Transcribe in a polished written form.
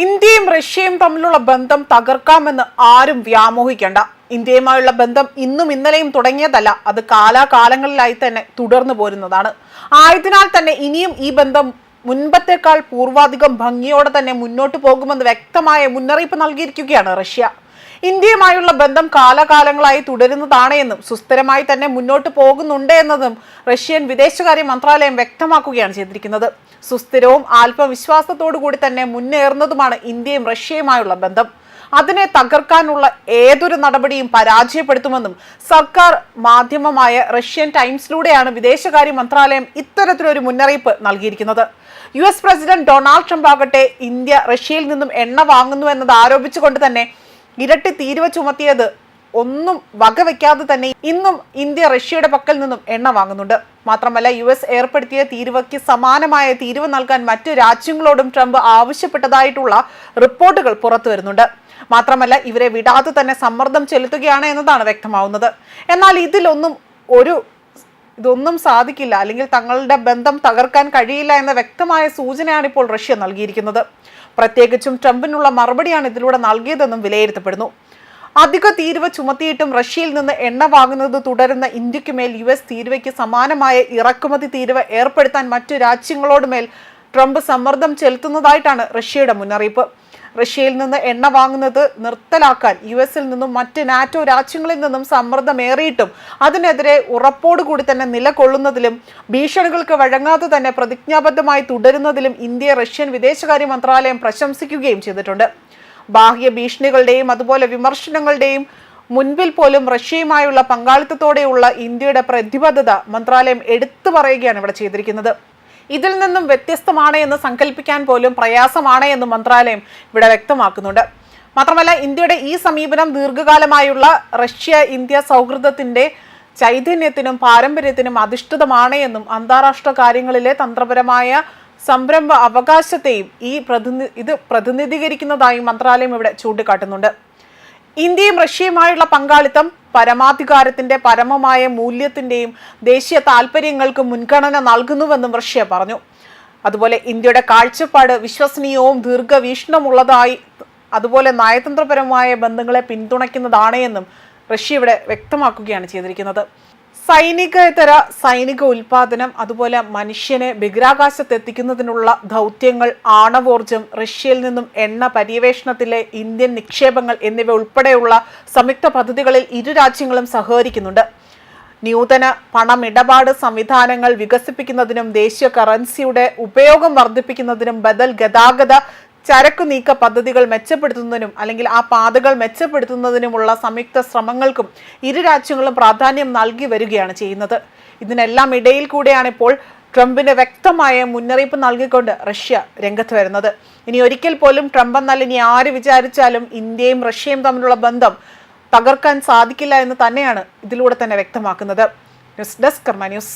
ഇന്ത്യയും റഷ്യയും തമ്മിലുള്ള ബന്ധം തകർക്കാമെന്ന് ആരും വ്യാമോഹിക്കേണ്ട. ഇന്ത്യയുമായുള്ള ബന്ധം ഇന്നും ഇന്നലെയും തുടങ്ങിയതല്ല, അത് കാലാകാലങ്ങളിലായി തന്നെ തുടർന്നു പോരുന്നതാണ്. ആയതിനാൽ തന്നെ ഇനിയും ഈ ബന്ധം മുൻപത്തേക്കാൾ പൂർവാധികം ഭംഗിയോടെ തന്നെ മുന്നോട്ട് പോകുമെന്ന് വ്യക്തമായ മുന്നറിയിപ്പ് നൽകിയിരിക്കുകയാണ് റഷ്യ. ഇന്ത്യയുമായുള്ള ബന്ധം കാലാകാലങ്ങളായി തുടരുന്നതാണ് എന്നും സുസ്ഥിരമായി തന്നെ മുന്നോട്ട് പോകുന്നുണ്ട് എന്നതും റഷ്യൻ വിദേശകാര്യ മന്ത്രാലയം വ്യക്തമാക്കുകയാണ് ചെയ്തിരിക്കുന്നത്. സുസ്ഥിരവും ആത്മവിശ്വാസത്തോടു കൂടി തന്നെ മുന്നേറുന്നതുമാണ് ഇന്ത്യയും റഷ്യയുമായുള്ള ബന്ധം. അതിനെ തകർക്കാനുള്ള ഏതൊരു നടപടിയും പരാജയപ്പെടുത്തുമെന്നും സർക്കാർ മാധ്യമമായ റഷ്യൻ ടൈംസിലൂടെയാണ് വിദേശകാര്യ മന്ത്രാലയം ഇത്തരത്തിലൊരു മുന്നറിയിപ്പ് നൽകിയിരിക്കുന്നത്. US പ്രസിഡന്റ് ഡൊണാൾഡ് ട്രംപ് ആകട്ടെ ഇന്ത്യ റഷ്യയിൽ നിന്നും എണ്ണ വാങ്ങുന്നു എന്നത് ആരോപിച്ചുകൊണ്ട് തന്നെ ഇരട്ടി തീരുവ ചുമത്തിയത് ഒന്നും വകവെക്കാതെ തന്നെ ഇന്നും ഇന്ത്യ റഷ്യയുടെ പക്കൽ നിന്നും എണ്ണ വാങ്ങുന്നുണ്ട്. മാത്രമല്ല US ഏർപ്പെടുത്തിയ തീരുവയ്ക്ക് സമാനമായ തീരുവ നൽകാൻ മറ്റു രാജ്യങ്ങളോടും ട്രംപ് ആവശ്യപ്പെട്ടതായിട്ടുള്ള റിപ്പോർട്ടുകൾ പുറത്തു വരുന്നുണ്ട്. മാത്രമല്ല ഇവരെ വിടാതെ തന്നെ സമ്മർദ്ദം ചെലുത്തുകയാണ് എന്നതാണ് വ്യക്തമാവുന്നത്. എന്നാൽ ഇതൊന്നും സാധിക്കില്ല, അല്ലെങ്കിൽ തങ്ങളുടെ ബന്ധം തകർക്കാൻ കഴിയില്ല എന്ന വ്യക്തമായ സൂചനയാണ് ഇപ്പോൾ റഷ്യ നൽകിയിരിക്കുന്നത്. പ്രത്യേകിച്ചും ട്രംപിനുള്ള മറുപടിയാണ് ഇതിലൂടെ നൽകിയതെന്നും വിലയിരുത്തപ്പെടുന്നു. അധിക തീരുവ ചുമത്തിയിട്ടും റഷ്യയിൽ നിന്ന് എണ്ണ വാങ്ങുന്നത് തുടരുന്ന ഇന്ത്യക്കുമേൽ US തീരുവയ്ക്ക് സമാനമായ ഇറക്കുമതി തീരുവ ഏർപ്പെടുത്താൻ മറ്റു രാജ്യങ്ങളോടുമേൽ ട്രംപ് സമ്മർദ്ദം ചെലുത്തുന്നതായിട്ടാണ് റഷ്യയുടെ മുന്നറിയിപ്പ്. റഷ്യയിൽ നിന്ന് എണ്ണ വാങ്ങുന്നത് നിർത്തലാക്കാൻ US നിന്നും മറ്റ് നാറ്റോ രാജ്യങ്ങളിൽ നിന്നും സമ്മർദ്ദമേറിയിട്ടും അതിനെതിരെ ഉറപ്പോടുകൂടി തന്നെ നിലകൊള്ളുന്നതിലും ഭീഷണികൾക്ക് വഴങ്ങാതെ തന്നെ പ്രതിജ്ഞാബദ്ധമായി തുടരുന്നതിലും ഇന്ത്യയെ റഷ്യൻ വിദേശകാര്യ മന്ത്രാലയം പ്രശംസിക്കുകയും ചെയ്തിട്ടുണ്ട്. ബാഹ്യ ഭീഷണികളുടെയും അതുപോലെ വിമർശനങ്ങളുടെയും മുൻപിൽ പോലും റഷ്യയുമായുള്ള പങ്കാളിത്തത്തോടെയുള്ള ഇന്ത്യയുടെ പ്രതിബദ്ധത മന്ത്രാലയം എടുത്തു പറയുകയാണ് ഇവിടെ ചെയ്തിരിക്കുന്നത്. ഇതിൽ നിന്നും വ്യത്യസ്തമാണ് എന്ന് സങ്കല്പിക്കാൻ പോലും പ്രയാസമാണ് എന്ന് മന്ത്രാലയം ഇവിടെ വ്യക്തമാക്കുന്നുണ്ട്. മാത്രമല്ല ഇന്ത്യയുടെ ഈ സമീപനം ദീർഘകാലമായുള്ള റഷ്യ ഇന്ത്യ സൗഹൃദത്തിന്റെ ചൈതന്യത്തിനും പാരമ്പര്യത്തിനും അധിഷ്ഠിതമാണ് എന്നും അന്താരാഷ്ട്ര കാര്യങ്ങളിലെ തന്ത്രപരമായ സംരംഭ അവകാശത്തെയും ഇത് പ്രതിനിധീകരിക്കുന്നതായും മന്ത്രാലയം ഇവിടെ ചൂണ്ടിക്കാട്ടുന്നുണ്ട്. ഇന്ത്യയും റഷ്യയുമായുള്ള പങ്കാളിത്തം പരമാധികാരത്തിന്റെ പരമമായ മൂല്യത്തിന്റെയും ദേശീയ താല്പര്യങ്ങൾക്ക് മുൻഗണന നൽകുന്നുവെന്നും റഷ്യ പറഞ്ഞു. അതുപോലെ ഇന്ത്യയുടെ കാഴ്ചപ്പാട് വിശ്വസനീയവും ദീർഘവീക്ഷണമുള്ളതായി അതുപോലെ നയതന്ത്രപരമായ ബന്ധങ്ങളെ പിന്തുണയ്ക്കുന്നതാണ് എന്നും റഷ്യ ഇവിടെ വ്യക്തമാക്കുകയാണ് ചെയ്തിരിക്കുന്നത്. സൈനികേതര സൈനിക ഉൽപാദനം, അതുപോലെ മനുഷ്യനെ ബഹിരാകാശത്തെത്തിക്കുന്നതിനുള്ള ദൗത്യങ്ങൾ, ആണവോർജം, റഷ്യയിൽ നിന്നും എണ്ണ പര്യവേഷണത്തിലെ ഇന്ത്യൻ നിക്ഷേപങ്ങൾ എന്നിവ ഉൾപ്പെടെയുള്ള സംയുക്ത പദ്ധതികളിൽ ഇരു രാജ്യങ്ങളും സഹകരിക്കുന്നുണ്ട്. നൂതന പണമിടപാട് സംവിധാനങ്ങൾ വികസിപ്പിക്കുന്നതിനും ദേശീയ കറൻസിയുടെ ഉപയോഗം വർദ്ധിപ്പിക്കുന്നതിനും ബദൽ ഗതാഗത ചരക്കു നീക്ക പദ്ധതികൾ മെച്ചപ്പെടുത്തുന്നതിനും അല്ലെങ്കിൽ ആ പാതകൾ മെച്ചപ്പെടുത്തുന്നതിനുമുള്ള സംയുക്ത ശ്രമങ്ങൾക്കും ഇരു രാജ്യങ്ങളും പ്രാധാന്യം നൽകി വരികയാണ് ചെയ്യുന്നത്. ഇതിനെല്ലാം ഇടയിൽ കൂടെയാണ് ഇപ്പോൾ ട്രംപിന് വ്യക്തമായ മുന്നറിയിപ്പ് നൽകിക്കൊണ്ട് റഷ്യ രംഗത്ത് വരുന്നത്. ഇനി ഒരിക്കൽ പോലും ട്രംപ് എന്നല്ല ഇനി ആര് വിചാരിച്ചാലും ഇന്ത്യയും റഷ്യയും തമ്മിലുള്ള ബന്ധം തകർക്കാൻ സാധിക്കില്ല എന്ന് തന്നെയാണ് ഇതിലൂടെ തന്നെ വ്യക്തമാക്കുന്നത്. ന്യൂസ് ഡെസ്ക് കർമ്മ ന്യൂസ്.